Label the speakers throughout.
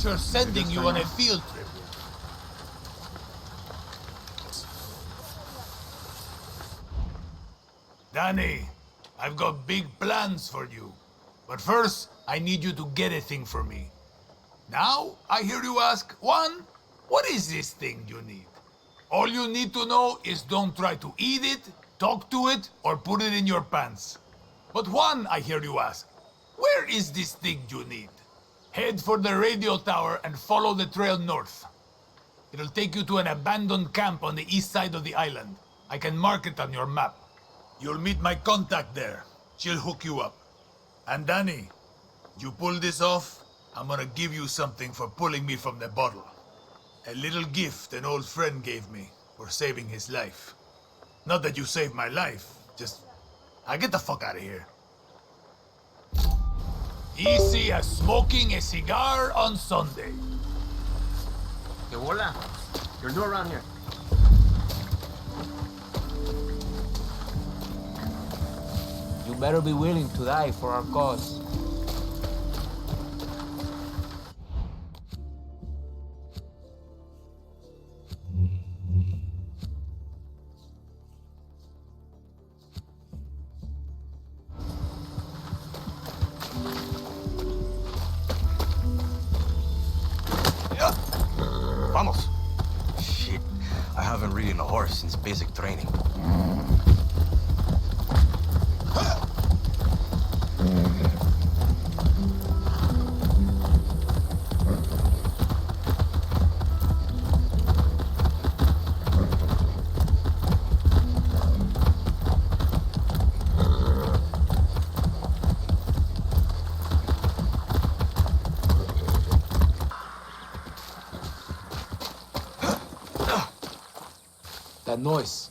Speaker 1: we're sending you on a field trip. Danny, I've got big plans for you. But first, I need you to get a thing for me. Now, I hear you ask, Juan, what is this thing you need? All you need to know is don't try to eat it, talk to it, or put it in your pants. But Juan, I hear you ask, where is this thing you need? Head for the radio tower and follow the trail north. It'll take you to an abandoned camp on the east side of the island. I can mark it on your map. You'll meet my contact there. She'll hook you up. And Danny, you pull this off, I'm gonna give you something for pulling me from the bottle. A little gift an old friend gave me for saving his life. Not that you saved my life, just... get the fuck out of here. Easy as smoking a cigar on Sunday.
Speaker 2: Que bola. You're new around here.
Speaker 3: You better be willing to die for our cause.
Speaker 4: Vamos. Shit, I haven't ridden a horse since basic training.
Speaker 3: That noise.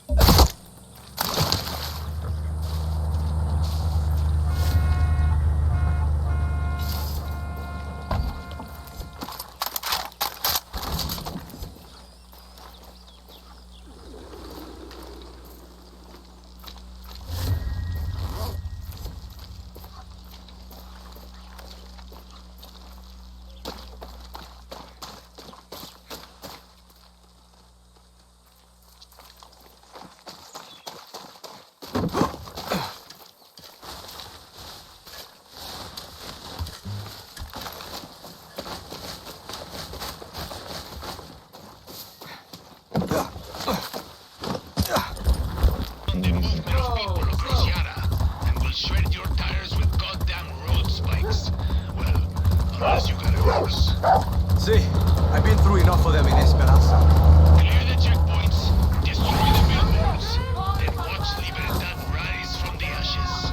Speaker 4: See, I've been through enough of them in Esperanza.
Speaker 1: Clear the checkpoints, destroy the billboards, then watch Libertad rise from the ashes.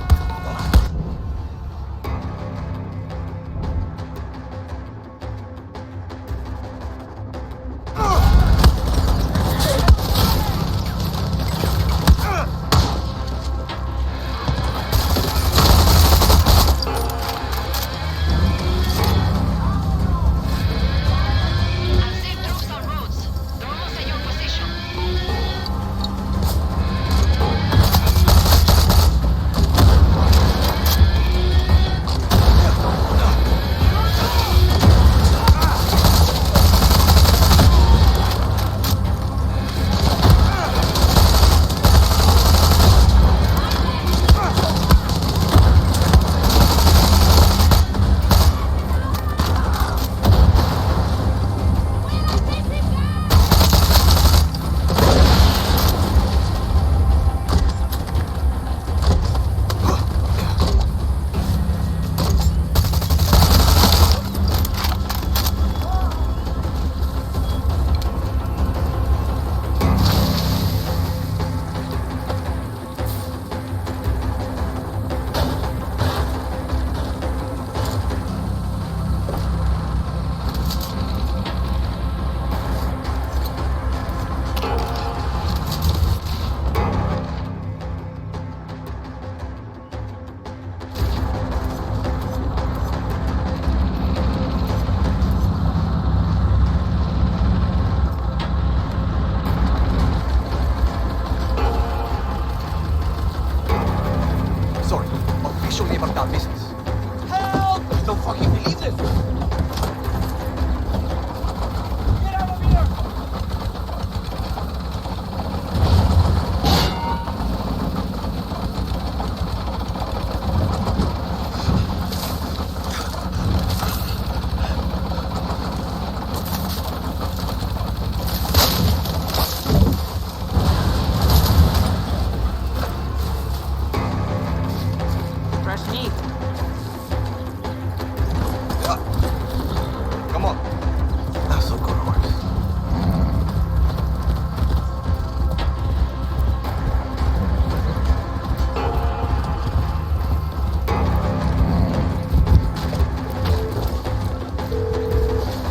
Speaker 4: Official Libertad business.
Speaker 3: Help! I don't fucking believe this!
Speaker 5: Neat.
Speaker 4: Come on. That's so good horse.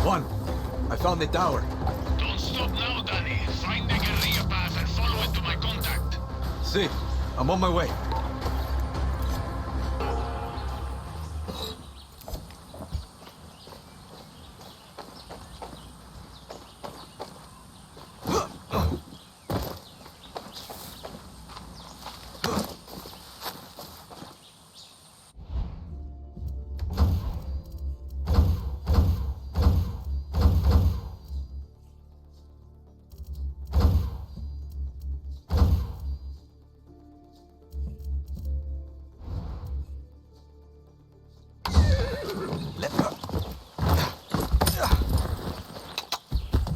Speaker 4: One. I found the tower.
Speaker 1: Don't stop now, Danny. Find the guerrilla path and follow it to my contact.
Speaker 4: See, I'm on my way.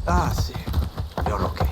Speaker 4: Ah, see. You're okay.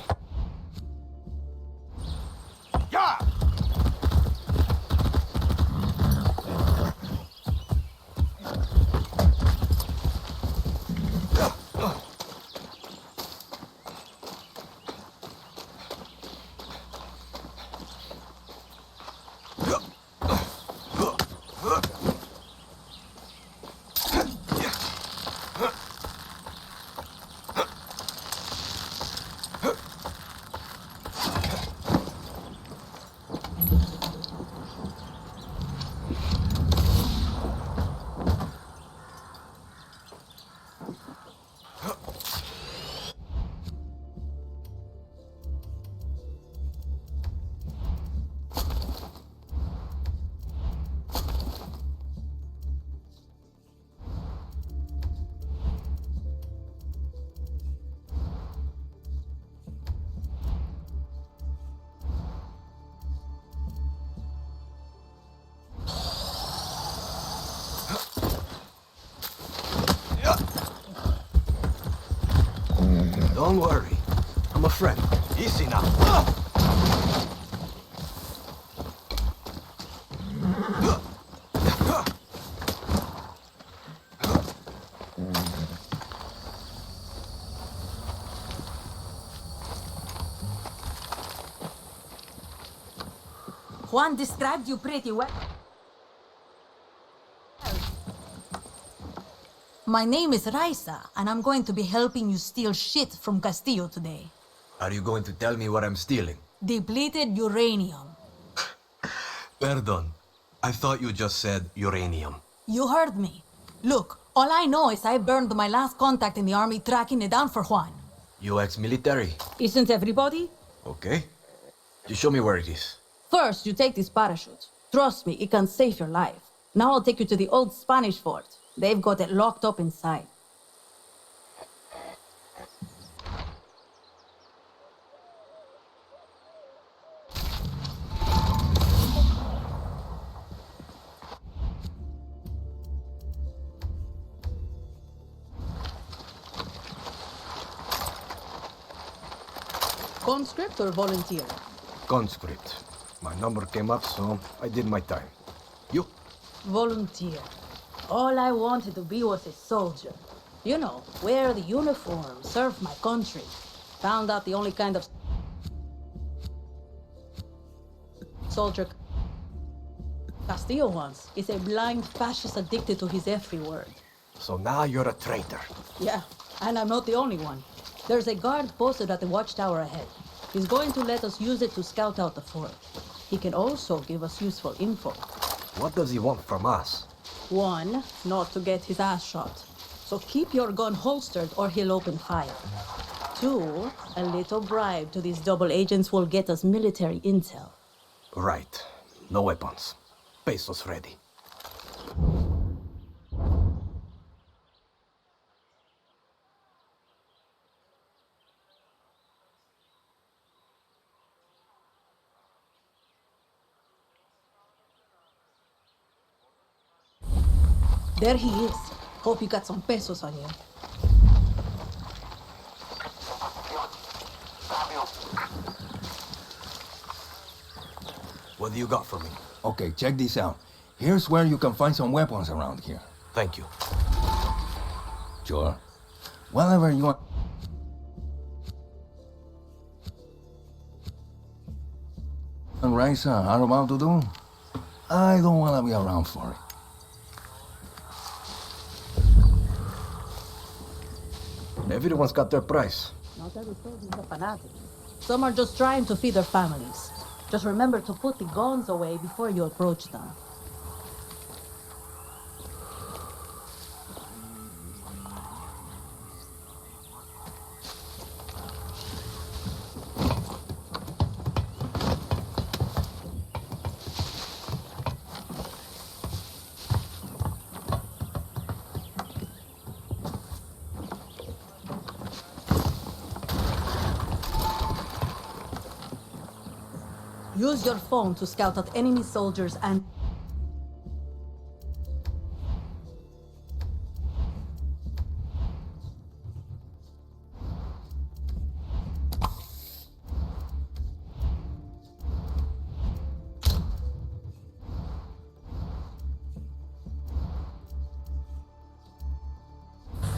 Speaker 4: Yeah! Don't worry. I'm a friend. Easy now.
Speaker 5: Juan described you pretty well. My name is Raisa, and I'm going to be helping you steal shit from Castillo today.
Speaker 4: Are you going to tell me what I'm stealing?
Speaker 5: Depleted uranium.
Speaker 4: Pardon. I thought you just said uranium.
Speaker 5: You heard me. Look, all I know is I burned my last contact in the army tracking it down for Juan.
Speaker 4: You ex-military?
Speaker 5: Isn't everybody?
Speaker 4: Okay. You show me where it is.
Speaker 5: First, you take this parachute. Trust me, it can save your life. Now I'll take you to the old Spanish fort. They've got it locked up inside. Conscript or volunteer?
Speaker 4: Conscript. My number came up, so I did my time. You?
Speaker 5: Volunteer. All I wanted to be was a soldier. You know, wear the uniform, serve my country. Found out the only kind of soldier Castillo wants is a blind fascist addicted to his every word.
Speaker 4: So now you're a traitor.
Speaker 5: Yeah, and I'm not the only one. There's a guard posted at the watchtower ahead. He's going to let us use it to scout out the fort. He can also give us useful info.
Speaker 4: What does he want from us?
Speaker 5: One, not to get his ass shot. So keep your gun holstered or he'll open fire. Two, a little bribe to these double agents will get us military intel.
Speaker 4: Right. No weapons. Pesos ready.
Speaker 5: There he is. Hope you got some pesos on you.
Speaker 4: What do you got for me?
Speaker 6: Okay, check this out. Here's where you can find some weapons around here.
Speaker 4: Thank you.
Speaker 6: Sure. Whatever you want. And Raisa are about to do, I don't want to be around for it.
Speaker 4: Everyone's got their price.
Speaker 5: Not every soldier is a fanatic. Some are just trying to feed their families. Just remember to put the guns away before you approach them. Use your phone to scout out enemy soldiers and...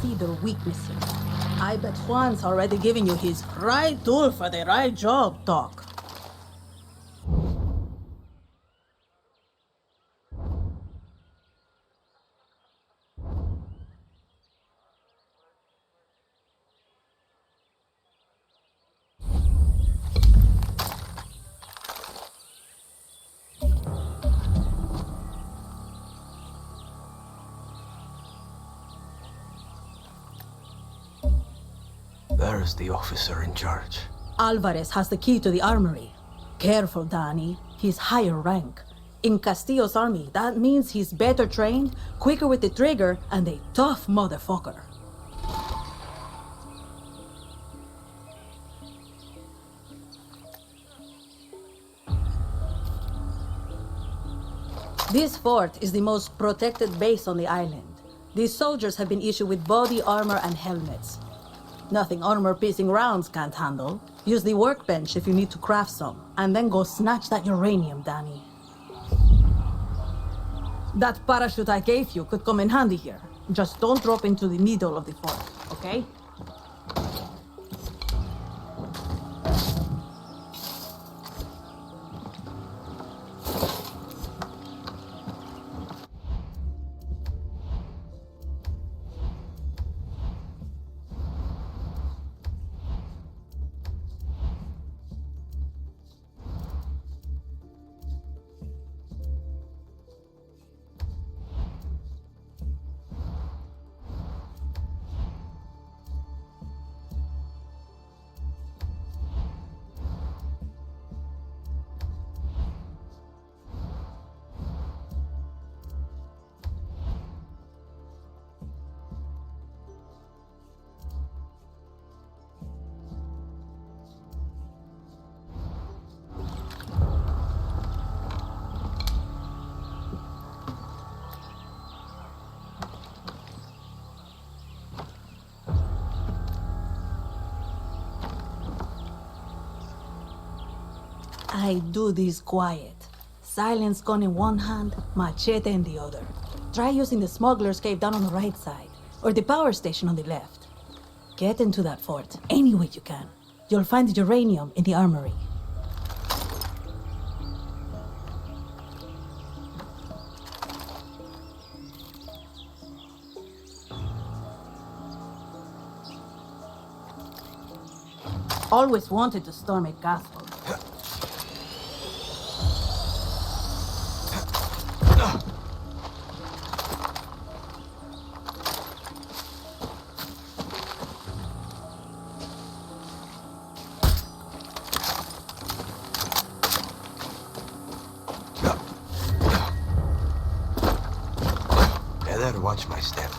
Speaker 5: see their weaknesses. I bet Juan's already giving you his right tool for the right job, Doc.
Speaker 4: There's the officer in charge.
Speaker 5: Alvarez has the key to the armory. Careful, Danny. He's higher rank. In Castillo's army, that means he's better trained, quicker with the trigger, and a tough motherfucker. This fort is the most protected base on the island. These soldiers have been issued with body armor and helmets. Nothing armor-piercing rounds can't handle. Use the workbench if you need to craft some, and then go snatch that uranium, Danny. That parachute I gave you could come in handy here. Just don't drop into the middle of the fort, okay? I do this quiet. Silence gun in one hand, machete in the other. Try using the smuggler's cave down on the right side, or the power station on the left. Get into that fort any way you can. You'll find the uranium in the armory. Always wanted to storm a castle.
Speaker 4: Better watch my step.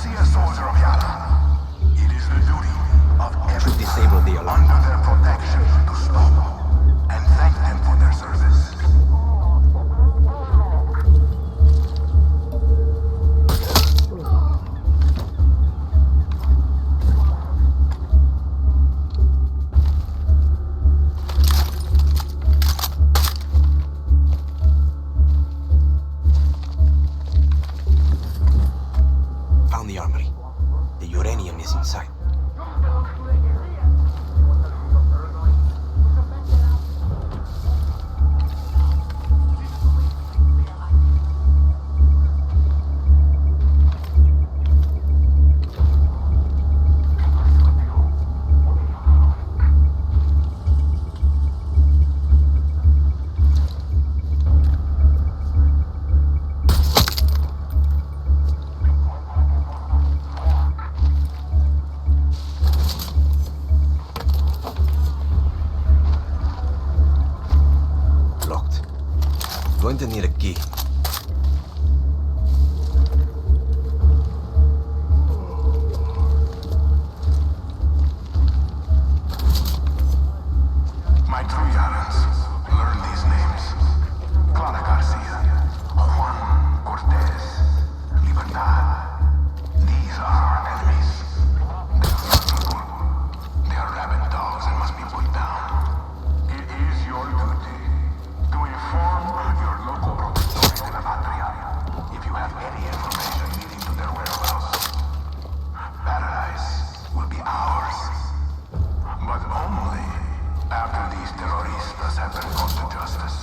Speaker 7: see a soldier of Yara, it is the duty of every
Speaker 4: Disable the alarm.
Speaker 7: under their protection to stop and thank them for their service.
Speaker 4: Found the armory. The uranium is inside. Locked. Going to need a key.
Speaker 7: My true Yarans, learn these names. Clara Garcia, Juan Cortez, Libertad. These are our enemies. They are not people. They are rabid dogs and must be put down. It is your duty to inform your local protectores de la patria if you have any information leading to their whereabouts. Paradise will be ours. But only after these terroristas have been brought to justice.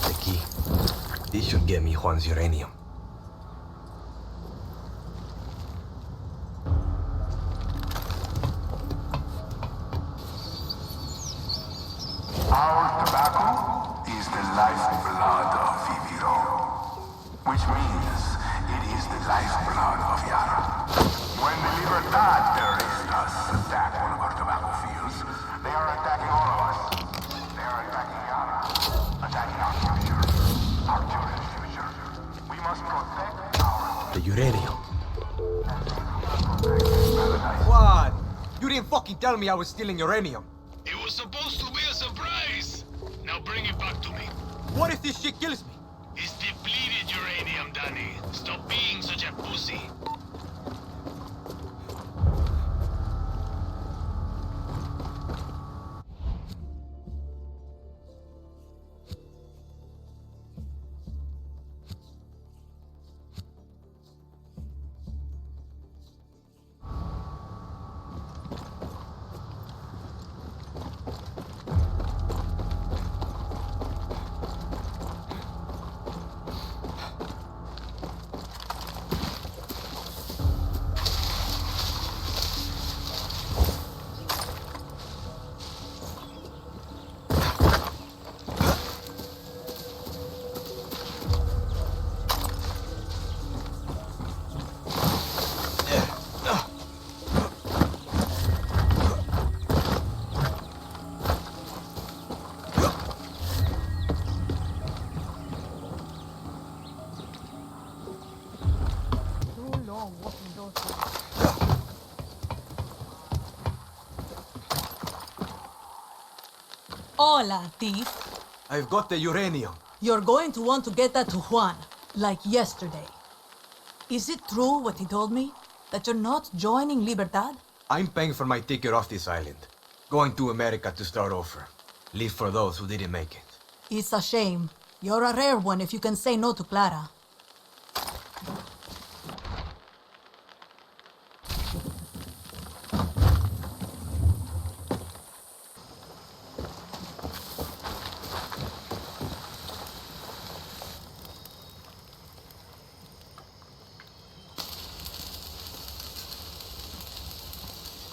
Speaker 4: The key. This should get me Juan's uranium.
Speaker 7: Our tobacco is the lifeblood of Viviro, which means it is the lifeblood of Yara. When the Libertad terroristas attack one of our tobacco fields, they are attacking all of us. They are attacking Yara, attacking our future, our children's future. We must protect our...
Speaker 4: The uranium.
Speaker 2: What? You didn't fucking tell me I was stealing uranium.
Speaker 1: It was supposed to be a surprise. Now bring it back to me.
Speaker 2: What if this shit kills me?
Speaker 1: It's depleted uranium, Danny. Stop being such a pussy.
Speaker 5: Hola, thief.
Speaker 2: I've got the uranium.
Speaker 5: You're going to want to get that to Juan, like yesterday. Is it true what he told me? That you're not joining Libertad?
Speaker 4: I'm paying for my ticket off this island. Going to America to start over. Leave for those who didn't make it.
Speaker 5: It's a shame. You're a rare one if you can say no to Clara.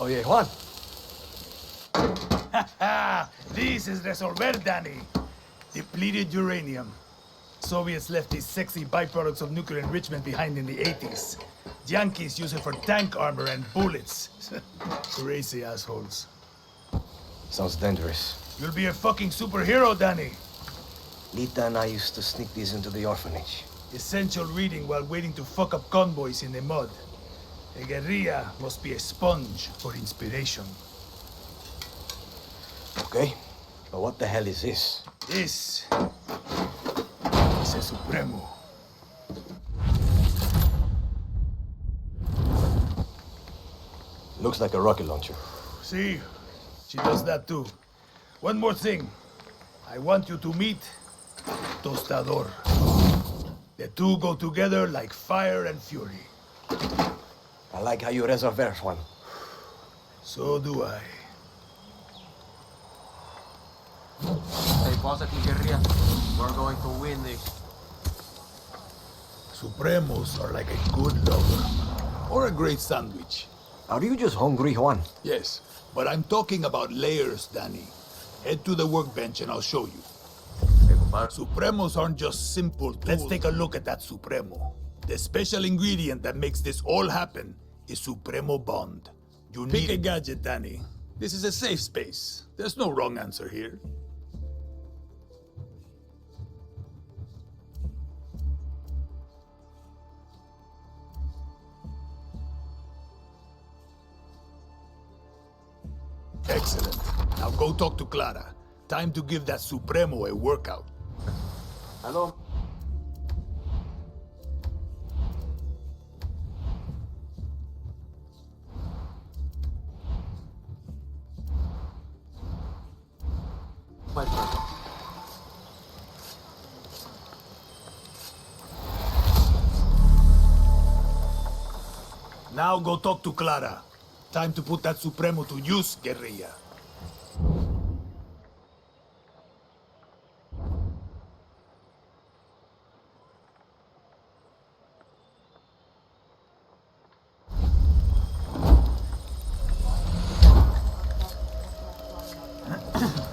Speaker 4: Oh yeah, Juan.
Speaker 1: Ah, this is Resolver, Danny. Depleted uranium. Soviets left these sexy byproducts of nuclear enrichment behind in the 80s. Yankees use it for tank armor and bullets. Crazy assholes.
Speaker 4: Sounds dangerous.
Speaker 1: You'll be a fucking superhero, Danny.
Speaker 4: Lita and I used to sneak these into the orphanage.
Speaker 1: Essential reading while waiting to fuck up convoys in the mud. A guerrilla must be a sponge for inspiration.
Speaker 4: Okay, but what the hell is this?
Speaker 1: This is a Supremo.
Speaker 4: Looks like a rocket launcher.
Speaker 1: See? She does that too. One more thing. I want you to meet Tostador. The two go together like fire and fury.
Speaker 4: I like how you resolver, Juan.
Speaker 1: So do I.
Speaker 2: Stay positive, guerrilla. We're going to win this.
Speaker 1: Supremos are like a good lover. Or a great sandwich.
Speaker 4: Are you just hungry, Juan?
Speaker 1: Yes, but I'm talking about layers, Danny. Head to the workbench and I'll show you. Supremos aren't just simple tools. Let's take a look at that Supremo. The special ingredient that makes this all happen is Supremo Bond. You pick a gadget, Danny. This is a safe space. There's no wrong answer here. Excellent. Now go talk to Clara. Time to give that Supremo a workout.
Speaker 2: Hello? My turn.
Speaker 1: Now go talk to Clara. Time to put that Supremo to use, guerrilla.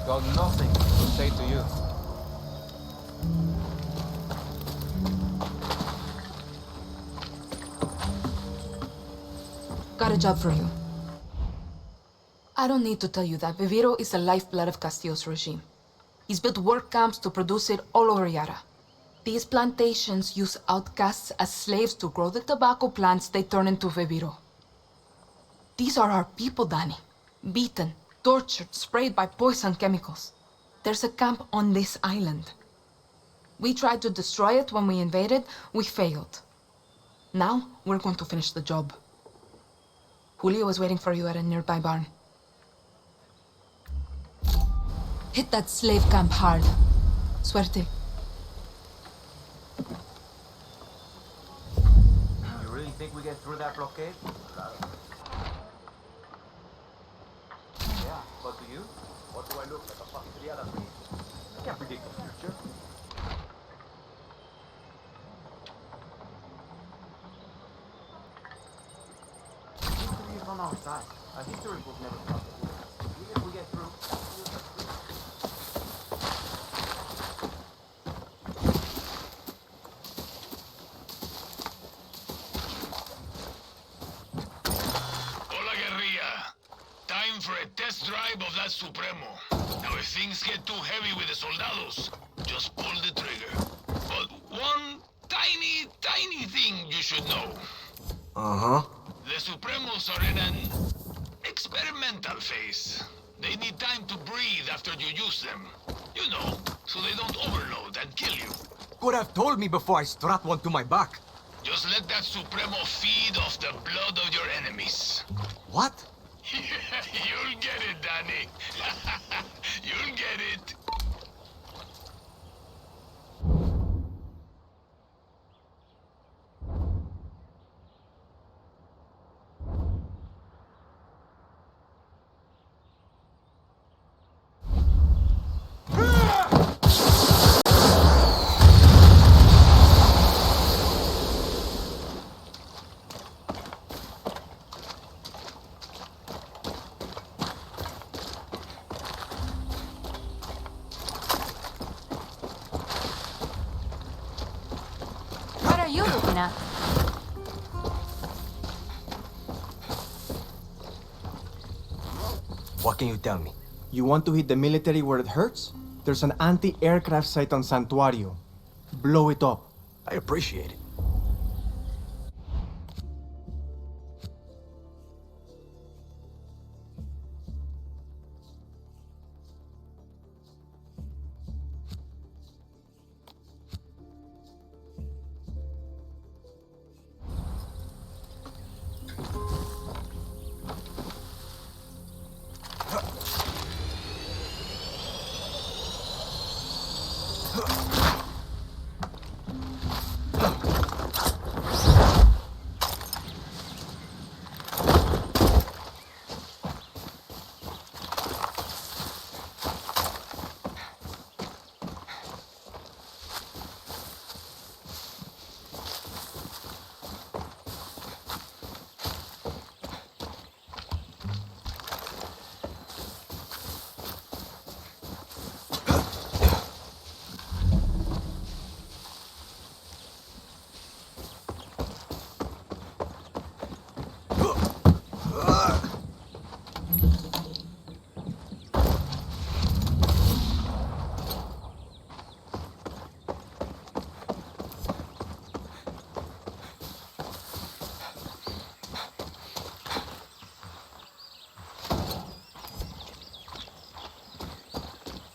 Speaker 3: Got nothing to say to you.
Speaker 8: Got a job for you. I don't need to tell you that Viviro is the lifeblood of Castillo's regime. He's built work camps to produce it all over Yara. These plantations use outcasts as slaves to grow the tobacco plants they turn into Viviro. These are our people, Danny. Beaten, tortured, sprayed by poison chemicals. There's a camp on this island. We tried to destroy it when we invaded. We failed. Now, we're going to finish the job. Julio is waiting for you at a nearby barn. Hit that slave camp hard. Suerte.
Speaker 2: You really think we get through that blockade? Yeah, but to you? What do I look like, a fucking triada priest? I can't predict the future. History is on our side. A history book never stops. Even if we get through,
Speaker 1: Hola, guerrilla. Time for a test drive of that Supremo. Now, if things get too heavy with the soldados, just pull the trigger. But one tiny thing you should know.
Speaker 4: Uh-huh.
Speaker 1: The Supremos are in an experimental phase. They need time to breathe after you use them. You know, so they don't overload and kill you.
Speaker 4: Could have told me before I strap one to my back.
Speaker 1: Just let that Supremo feed off the blood of your enemies.
Speaker 4: What?
Speaker 1: You'll get it, Danny. You'll get it.
Speaker 9: What are you looking at?
Speaker 4: What can you tell me?
Speaker 10: You want to hit the military where it hurts? There's an anti-aircraft site on Santuario. Blow it up.
Speaker 4: I appreciate it.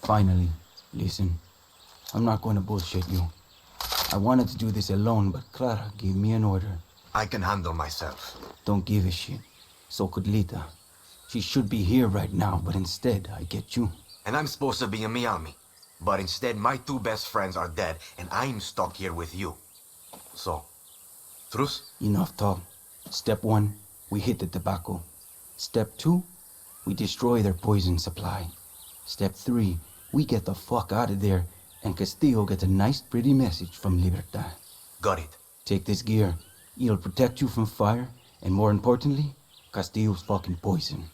Speaker 6: Finally, listen. I'm not going to bullshit you. I wanted to do this alone, but Clara gave me an order.
Speaker 4: I can handle myself.
Speaker 6: Don't give a shit. So could Lita. She should be here right now, but instead, I get you.
Speaker 4: And I'm supposed to be in Miami. But instead, my two best friends are dead, and I'm stuck here with you. So, truce?
Speaker 6: Enough talk. Step 1, we hit the tobacco. Step 2, we destroy their poison supply. Step 3, we get the fuck out of there, and Castillo gets a nice pretty message from Libertad.
Speaker 4: Got it.
Speaker 6: Take this gear. It'll protect you from fire, and more importantly, Castillo's fucking poison.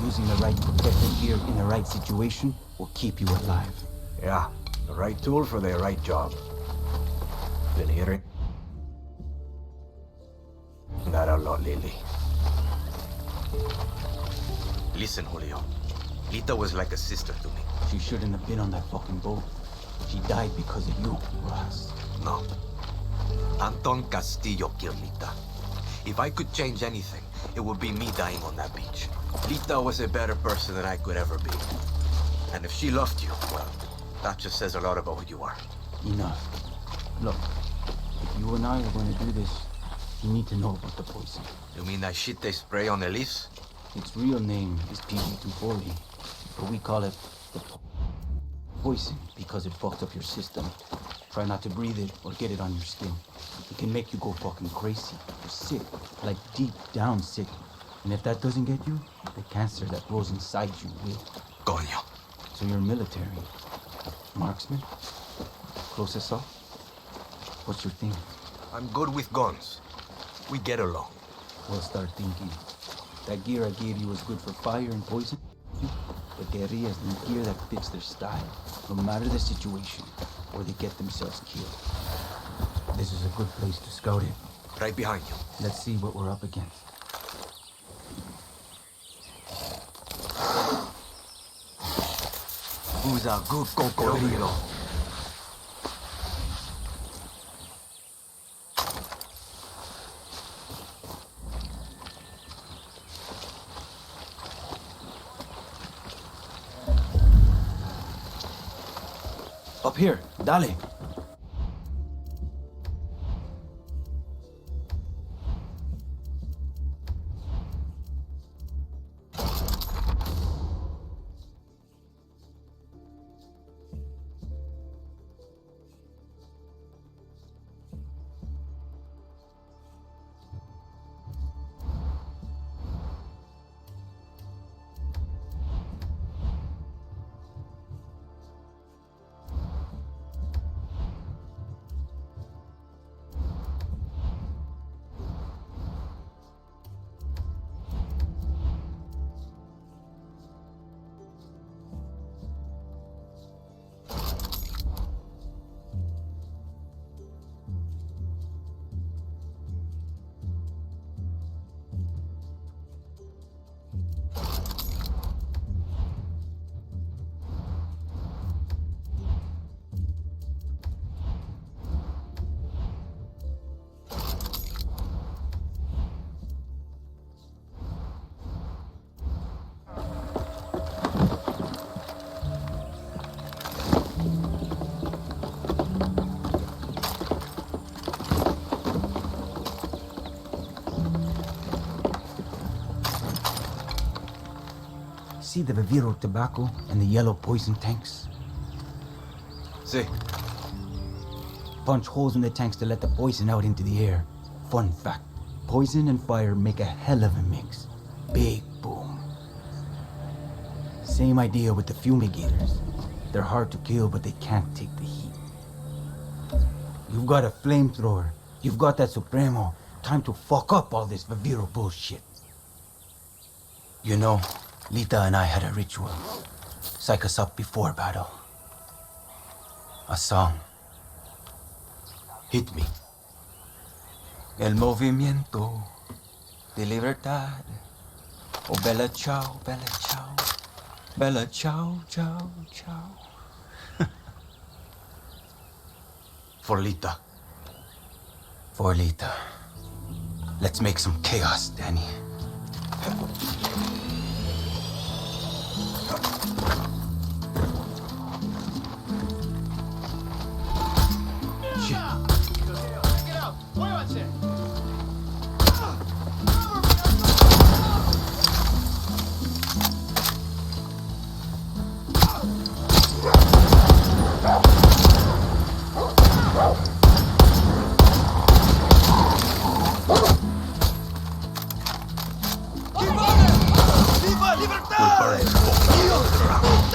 Speaker 6: Using the right protective gear in the right situation will keep you alive.
Speaker 4: Yeah, the right tool for the right job. Been hearing that a lot lately. Listen, Julio. Lita was like a sister to me.
Speaker 6: She shouldn't have been on that fucking boat. She died because of you, Ross.
Speaker 4: No. Anton Castillo killed Lita. If I could change anything, it would be me dying on that beach. Lita was a better person than I could ever be. And if she loved you, well, that just says a lot about who you are.
Speaker 6: Enough. Look, if you and I are going to do this, you need to know about the poison.
Speaker 4: You mean that shit they spray on Elise?
Speaker 6: Its real name is PG-240, but we call it the poison because it fucked up your system. Try not to breathe it or get it on your skin. It can make you go fucking crazy or sick, like deep down sick. And if that doesn't get you, the cancer that grows inside you will.
Speaker 4: Coño.
Speaker 6: So you're military. Marksman? Close assault? What's your thing?
Speaker 4: I'm good with guns. We get along.
Speaker 6: We'll start thinking. That gear I gave you was good for fire and poison. The guerrillas need gear that fits their style, no matter the situation. or they get themselves killed. This is a good place to scout it.
Speaker 4: Right behind you.
Speaker 6: Let's see what we're up against.
Speaker 4: Who's a good cocodrilo?
Speaker 6: Up here, dale. See the Viviro tobacco and the yellow poison tanks?
Speaker 4: See.
Speaker 6: Punch holes in the tanks to let the poison out into the air. Fun fact, poison and fire make a hell of a mix. Big boom. Same idea with the fumigators. They're hard to kill, but they can't take the heat. You've got a flamethrower. You've got that Supremo. Time to fuck up all this Viviro bullshit. You know, Lita and I had a ritual. Psych us up before battle. A song.
Speaker 4: Hit me.
Speaker 6: El movimiento de libertad. Oh, bella ciao, bella ciao. Bella ciao, ciao, ciao.
Speaker 4: For Lita.
Speaker 6: For Lita. Let's make some chaos, Danny.
Speaker 4: We'll burn this boat down to the ground.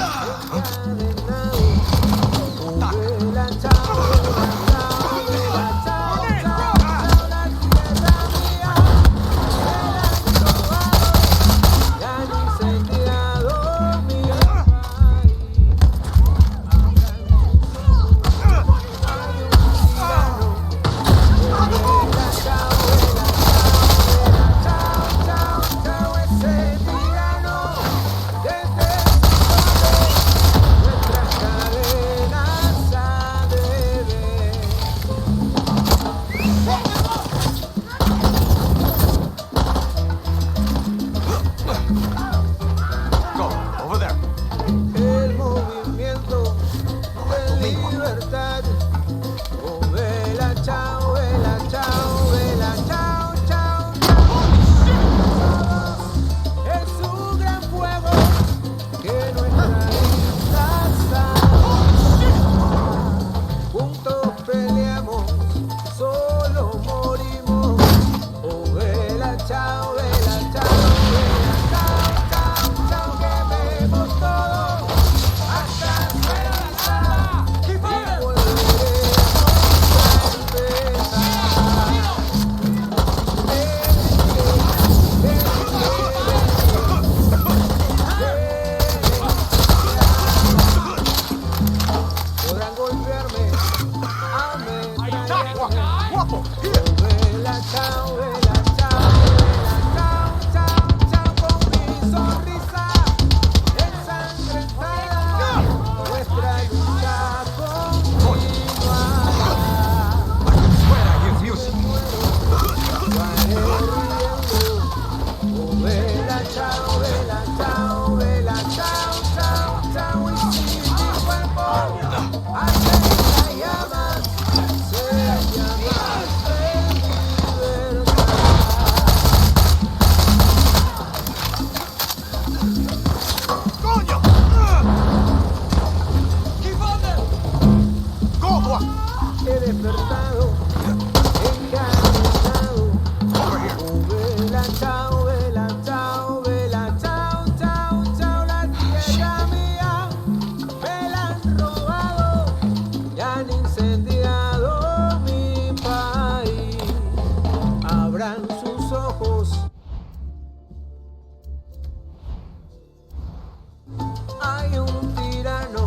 Speaker 10: guapo.
Speaker 11: Vela, chao, vela, chao, chao, chao, con mi sonrisa ensangrentada. Nuestra lucha continuará.
Speaker 4: Fuera, hear music.
Speaker 11: Vela, chao, vela, chao, vela, chao, chao, chao, y si mi cuerpo arde en llamas, serán llamas de libertad.
Speaker 10: ¡Coño! Keep on them! Go, toi!
Speaker 11: He despertado, encadenado.
Speaker 10: Over here.
Speaker 11: Vela, chao, vela, chao, vela, chao, chao, chao, la tierra mía me la han robado y han incendiado mi país. Abran sus ojos. Hay un tirano.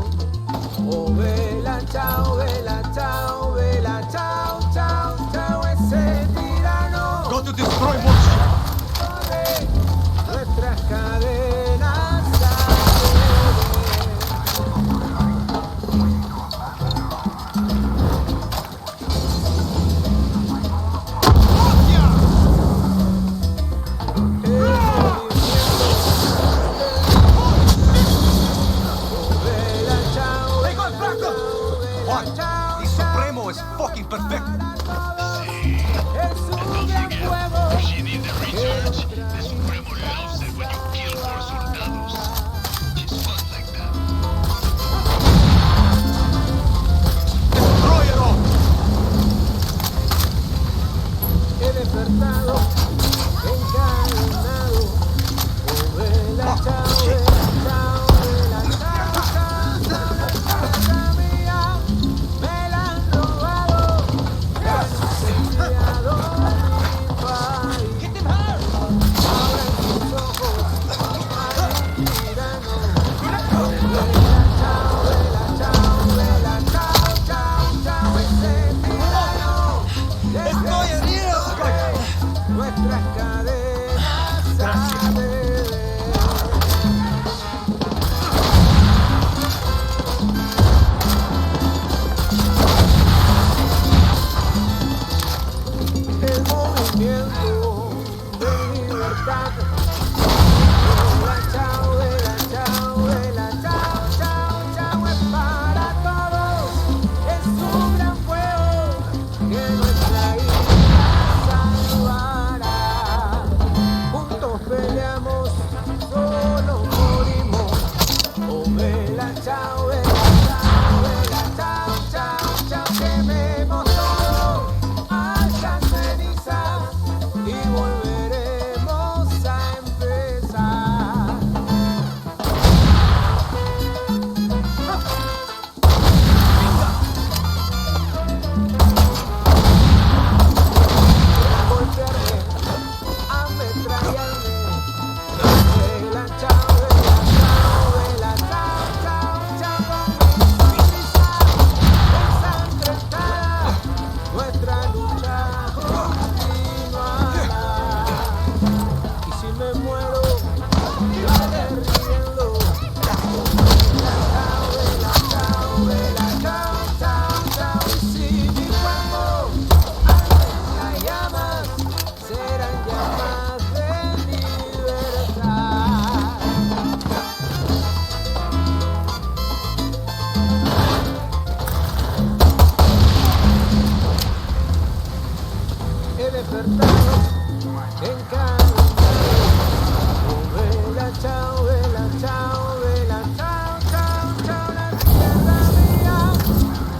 Speaker 11: Oh, vela, chao, vela, chao, vela, chao, chao, chao, ese tirano.
Speaker 10: Go to destroy more shit.
Speaker 11: Corre nuestras cadenas a
Speaker 4: What? The Supremo is fucking perfect.
Speaker 11: es un gran juego.
Speaker 1: She need the research. The Supremo loves it when you kill more soldados. It's fun like that.
Speaker 10: Destroy it all.
Speaker 11: He despertado, encadenado. Oh, vela, chao, vela, chao, vela, chao, chao, chao, la tierra mía me la han robado y han incendiado mi país.
Speaker 10: Hit him hard.
Speaker 11: Abran sus ojos, hay un tirano. Oh, vela, chao, vela, chao, vela, chao, chao, chao, ese tirano.
Speaker 10: Estoy herido.
Speaker 11: Nuestras cadenas a beber. El movimiento de libertad. Vela, chao, vela, chao, vela, chao, chao, chao, es para todos. Es un gran fuego que nuestra isla salvará. Juntos peleamos, solo morimos. Oh, vela, chao, vela, chao, vela, chao, chao, chao, quememos todo hasta cenizas y volveremos a empezar. A golpearme, a ametrallarme. Vela, chao, vela, chao, chao, chao, con mi sonrisa ensangrentada. Nuestra lucha continuará. Y si me muero, lloraré riendo. Vela, chao, vela, chao, vela, chao, chao, chao. Y si mi cuerpo arde en las llamas, serán llamas de libertad. He despertado, encadenado. Oh, vela, chao, vela, chao, vela, chao, chao, chao, la tierra mía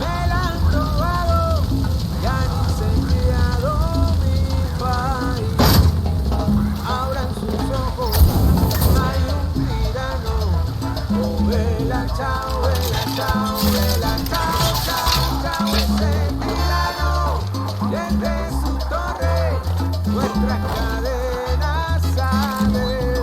Speaker 11: me la han robado y han incendiado mi país. Abran sus ojos, hay un tirano. Oh, vela, chao, vela, chao, vela, chao, chao, chao, ese tirano desde su torre nuestras cadenas a beber.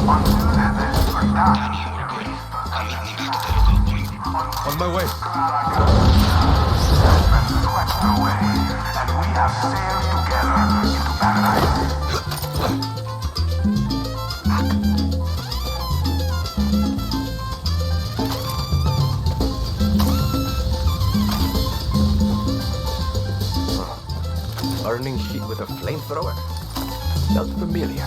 Speaker 4: On my way.
Speaker 7: Swept away, and we have sailed together into paradise.
Speaker 4: Burning shit with a flamethrower? Felt familiar.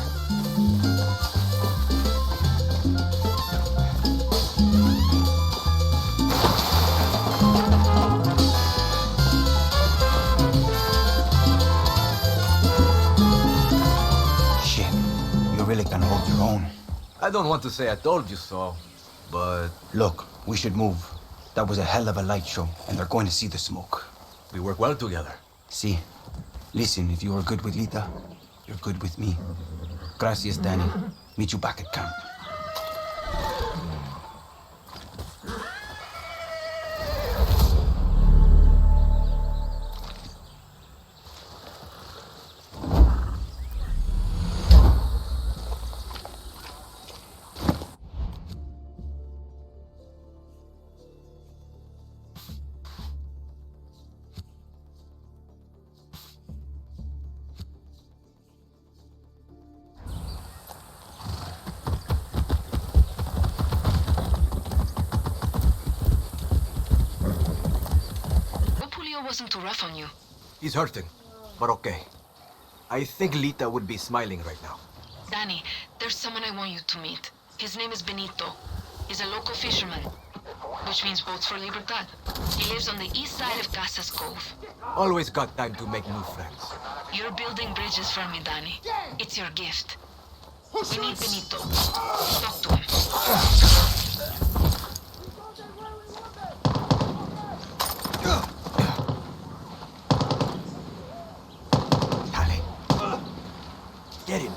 Speaker 6: Shit, you really can hold your own.
Speaker 4: I don't want to say I told you so, but
Speaker 6: Look, we should move. That was a hell of a light show, and they're going to see the smoke.
Speaker 4: we work well together.
Speaker 6: See, listen, if you are good with Lita, you're good with me. Gracias, Danny. Meet you back at camp.
Speaker 8: Wasn't too rough on you.
Speaker 4: He's hurting, but okay. I think Lita would be smiling right now.
Speaker 8: Danny, there's someone I want you to meet. His name is Benito. He's a local fisherman, which means boats for Libertad. He lives on the east side of Casas Cove.
Speaker 4: Always got time to make new friends.
Speaker 8: You're building bridges for me, Danny. It's your gift. We need Benito. Talk to him.
Speaker 4: Get him.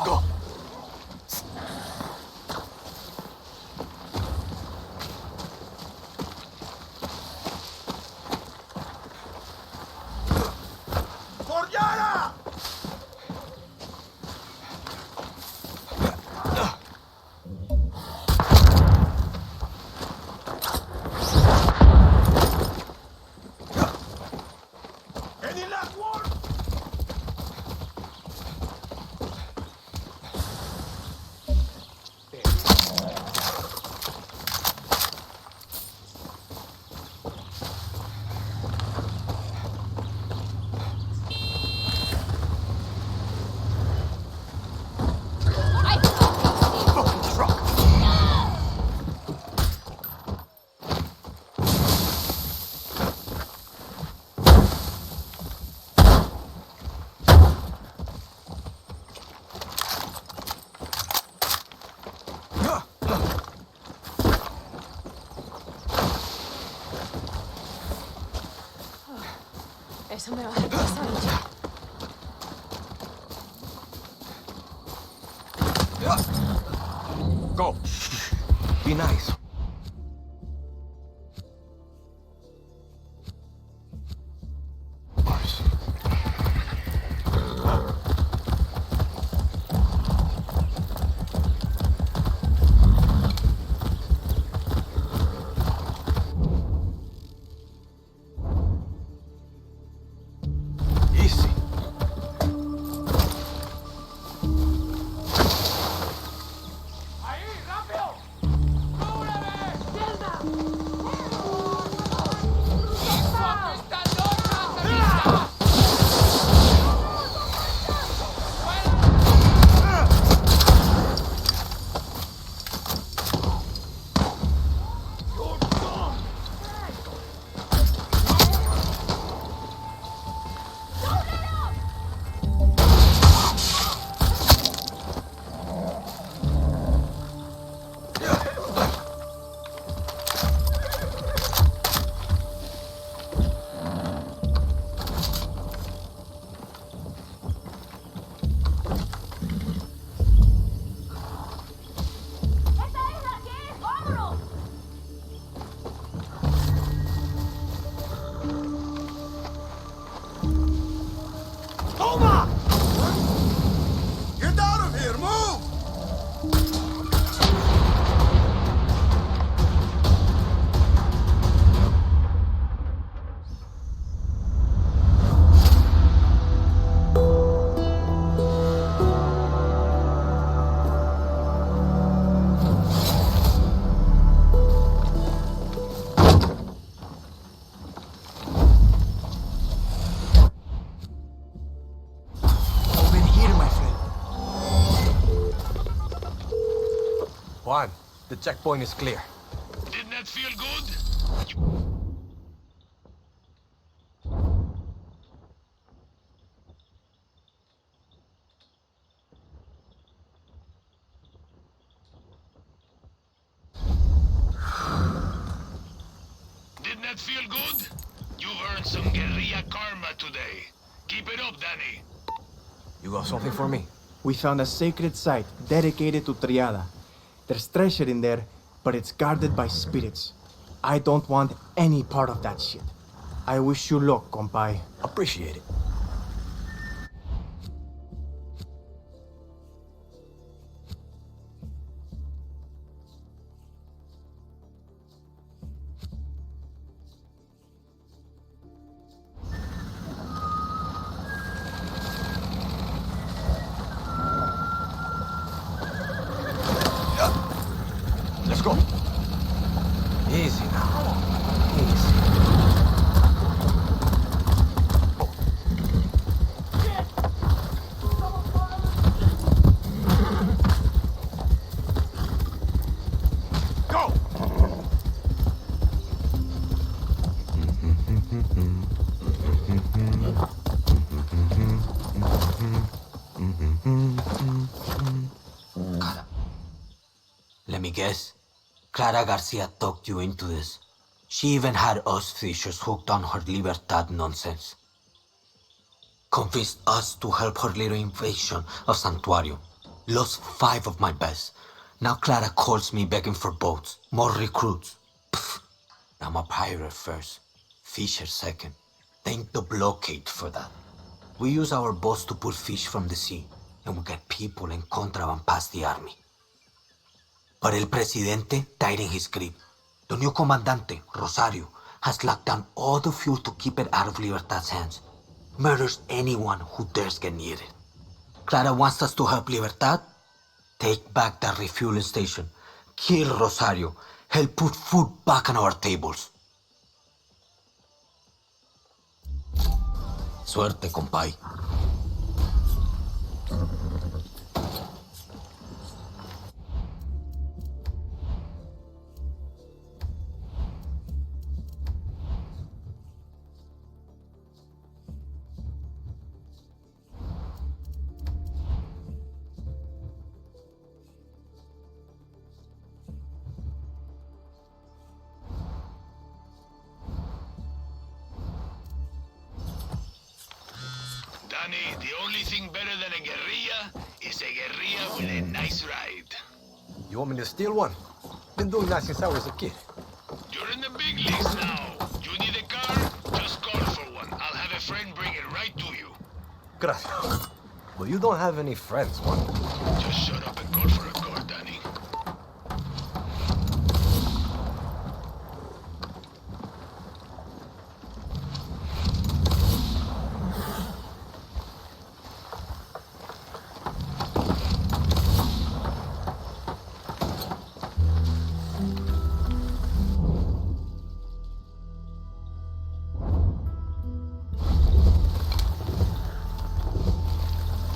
Speaker 4: Go.
Speaker 9: Eso me va a dejar pesado.
Speaker 4: Go. Be nice. Easy.
Speaker 11: ¡Ahí, rápido!
Speaker 4: Juan, the checkpoint is clear.
Speaker 1: Didn't that feel good? Didn't that feel good? You've earned some guerrilla karma today. Keep it up, Danny.
Speaker 4: You got something for me?
Speaker 10: We found a sacred site dedicated to Triada. There's treasure in there, but it's guarded by spirits. I don't want any part of that shit. I wish you luck, compay.
Speaker 4: Appreciate it. Let's go. Easy now. Easy. Go!
Speaker 12: Let me guess. Clara Garcia talked you into this. She even had us fishers hooked on her Libertad nonsense. Convinced us to help her little invasion of Santuario. Lost 5 of my best. Now Clara calls me begging for boats, more recruits. Pfft. I'm a pirate first, fisher second. Thank the blockade for that. We use our boats to pull fish from the sea, and we get people and contraband past the army. But El Presidente died in his grip. The new Comandante, Rosario, has locked down all the fuel to keep it out of Libertad's hands. Murders anyone who dares get near it. Clara wants us to help Libertad? Take back that refueling station. Kill Rosario. Help put food back on our tables. Suerte, compay.
Speaker 1: Danny, the only thing better than a guerrilla is a guerrilla with a nice ride.
Speaker 4: You want me to steal one? Been doing that since I was a kid.
Speaker 1: You're in the big leagues now. You need a car? Just call for one. I'll have a friend bring it right to you.
Speaker 4: Gracias. Well, you don't have any friends, Juan.
Speaker 1: Just shut up and call for a car, Danny.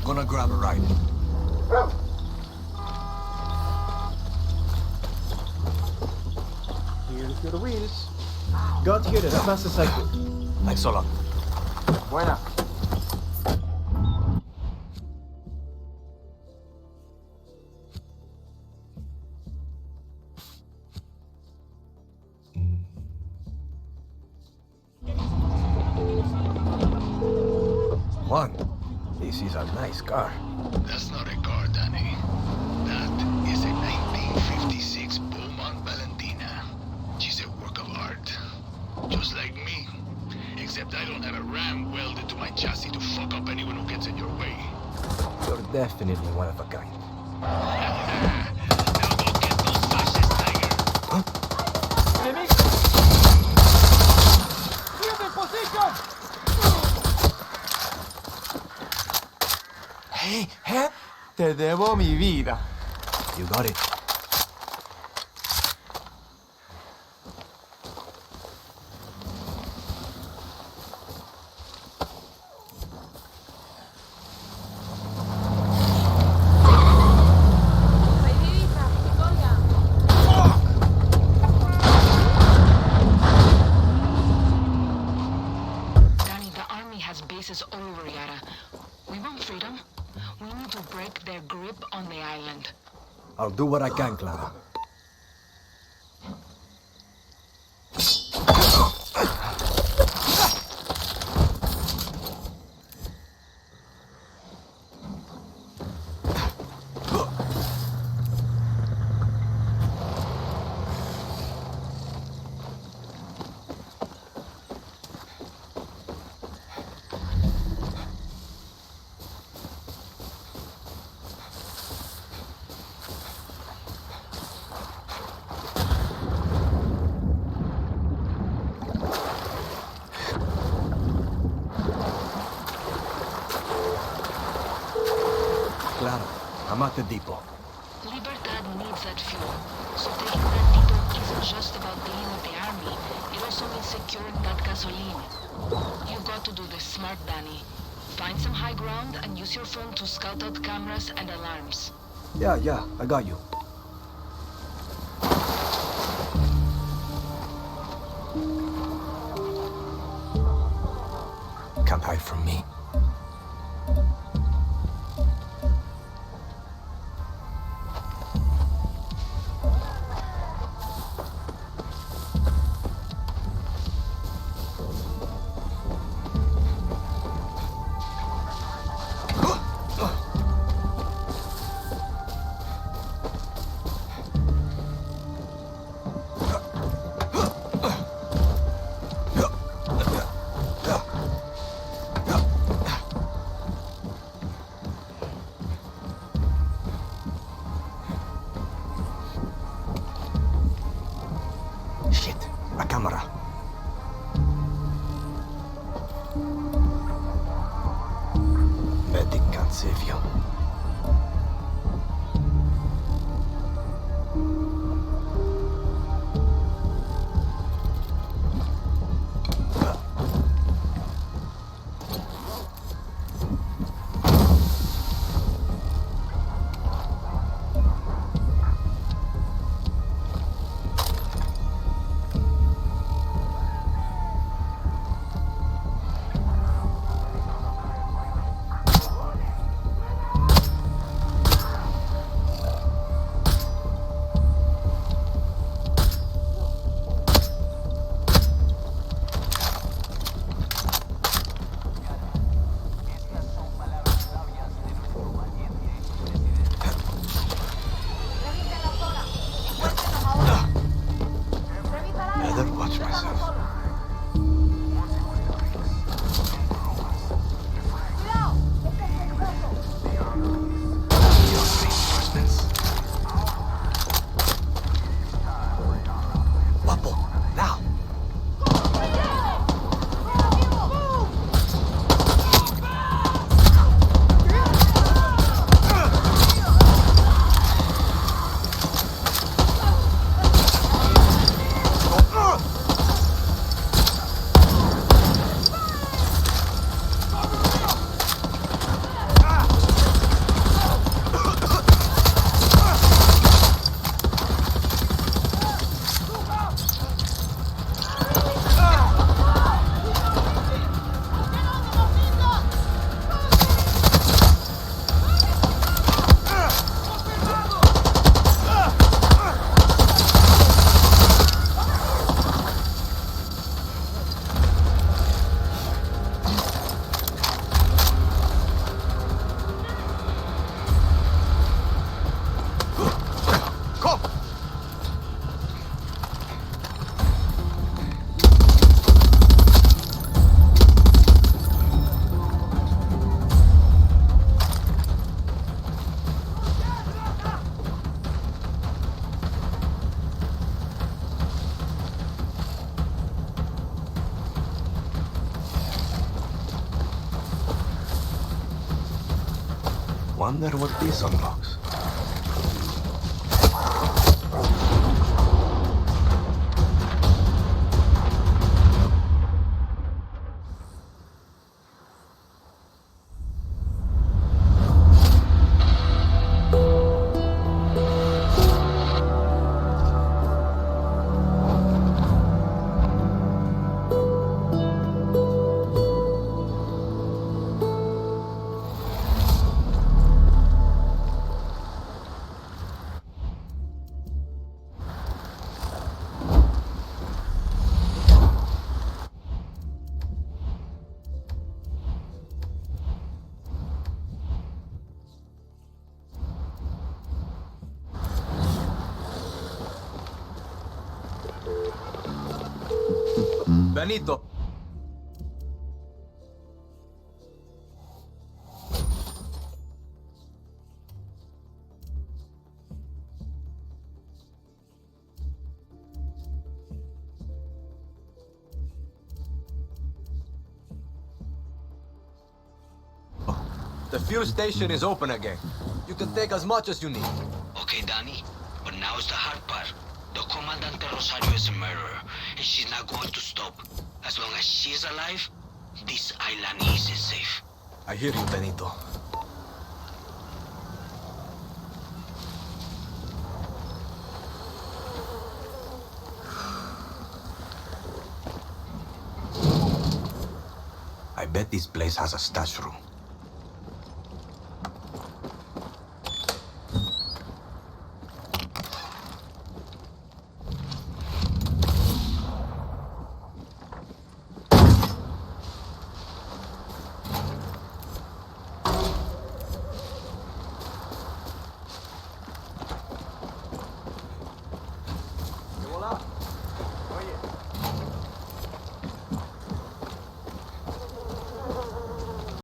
Speaker 4: Gonna grab a ride.
Speaker 10: Here's your wheels. Got here as fast as I could.
Speaker 4: Thanks a lot.
Speaker 10: Buena.
Speaker 4: Juan, this is a nice car.
Speaker 1: That's not a car, Danny. That is a 1956 Beaumont Valentina. She's a work of art. Just like me. Except I don't have a ram welded to my chassis to fuck up anyone who gets in your way.
Speaker 4: You're definitely one of a kind.
Speaker 1: Now go get those fascist, Tiger.
Speaker 4: Huh?
Speaker 11: Keep in position!
Speaker 10: Hey, te debo mi vida.
Speaker 4: You got it.
Speaker 8: bases all over Yara. We want freedom. We need to break their grip on the island.
Speaker 13: I'll do what I can, Clara. Clara, I'm at the depot.
Speaker 8: Libertad needs that fuel. So taking that depot isn't just about dealing with the army. It also means securing that gasoline. You've got to do this smart, Danny. Find some high ground and use your phone to scout out cameras and alarms.
Speaker 13: Yeah, I got you.
Speaker 4: Can't hide from me.
Speaker 13: save you. Wonder what this unlocks.
Speaker 4: Benito. The fuel station is open again. You can take as much as you need.
Speaker 12: Okay, Danny, but now is the hard part. The Comandante Rosario is a murderer, and she's not going to stop. As long as she's alive, this island isn't safe.
Speaker 4: I hear you, Benito. I bet this place has a stash room.